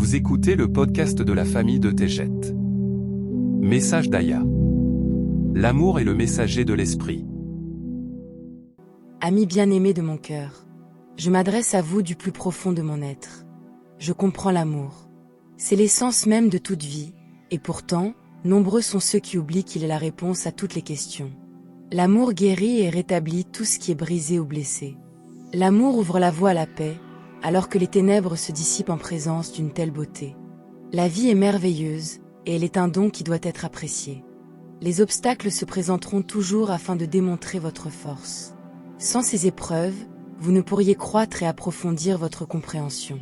Vous écoutez le podcast de la famille de Tégette. Message d'Aya. L'amour est le messager de l'esprit. Ami bien-aimé de mon cœur, je m'adresse à vous du plus profond de mon être. Je comprends l'amour. C'est l'essence même de toute vie, et pourtant, nombreux sont ceux qui oublient qu'il est la réponse à toutes les questions. L'amour guérit et rétablit tout ce qui est brisé ou blessé. L'amour ouvre la voie à la paix, alors que les ténèbres se dissipent en présence d'une telle beauté. La vie est merveilleuse, et elle est un don qui doit être apprécié. Les obstacles se présenteront toujours afin de démontrer votre force. Sans ces épreuves, vous ne pourriez croître et approfondir votre compréhension.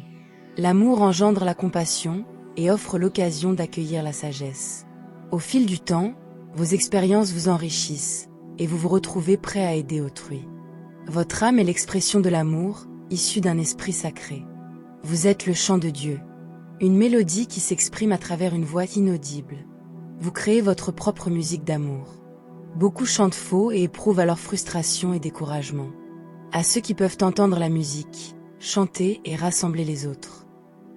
L'amour engendre la compassion et offre l'occasion d'accueillir la sagesse. Au fil du temps, vos expériences vous enrichissent, et vous vous retrouvez prêt à aider autrui. Votre âme est l'expression de l'amour, issue d'un esprit sacré. Vous êtes le chant de Dieu, une mélodie qui s'exprime à travers une voix inaudible. Vous créez votre propre musique d'amour. Beaucoup chantent faux et éprouvent alors frustration et découragement. À ceux qui peuvent entendre la musique, chanter et rassembler les autres.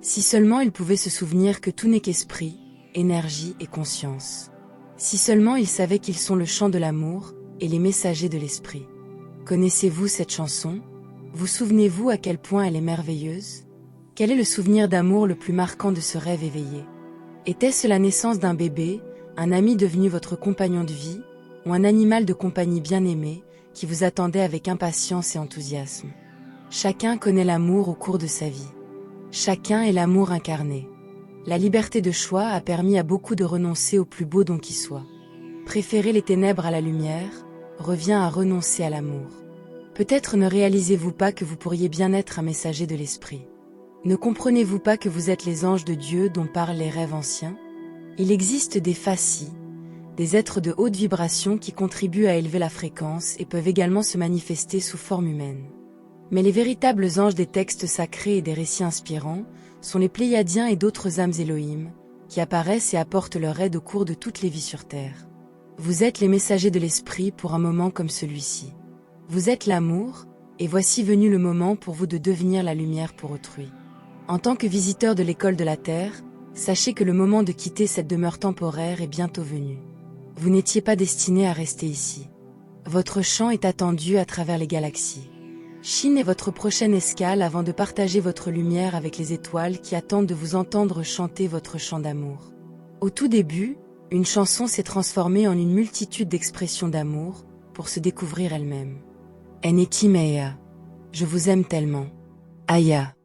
Si seulement ils pouvaient se souvenir que tout n'est qu'esprit, énergie et conscience. Si seulement ils savaient qu'ils sont le chant de l'amour et les messagers de l'esprit. Connaissez-vous cette chanson ? Vous souvenez-vous à quel point elle est merveilleuse ? Quel est le souvenir d'amour le plus marquant de ce rêve éveillé ? Était-ce la naissance d'un bébé, un ami devenu votre compagnon de vie, ou un animal de compagnie bien-aimé, qui vous attendait avec impatience et enthousiasme ? Chacun connaît l'amour au cours de sa vie. Chacun est l'amour incarné. La liberté de choix a permis à beaucoup de renoncer au plus beau don qui soit. Préférer les ténèbres à la lumière revient à renoncer à l'amour. Peut-être ne réalisez-vous pas que vous pourriez bien être un messager de l'esprit. Ne comprenez-vous pas que vous êtes les anges de Dieu dont parlent les rêves anciens ? Il existe des fascis, des êtres de haute vibration qui contribuent à élever la fréquence et peuvent également se manifester sous forme humaine. Mais les véritables anges des textes sacrés et des récits inspirants sont les Pléiadiens et d'autres âmes Elohim, qui apparaissent et apportent leur aide au cours de toutes les vies sur Terre. Vous êtes les messagers de l'esprit pour un moment comme celui-ci. Vous êtes l'amour, et voici venu le moment pour vous de devenir la lumière pour autrui. En tant que visiteur de l'école de la Terre, sachez que le moment de quitter cette demeure temporaire est bientôt venu. Vous n'étiez pas destiné à rester ici. Votre chant est attendu à travers les galaxies. Chine est votre prochaine escale avant de partager votre lumière avec les étoiles qui attendent de vous entendre chanter votre chant d'amour. Au tout début, une chanson s'est transformée en une multitude d'expressions d'amour pour se découvrir elle-même. Eneki Meia. Je vous aime tellement. Aya.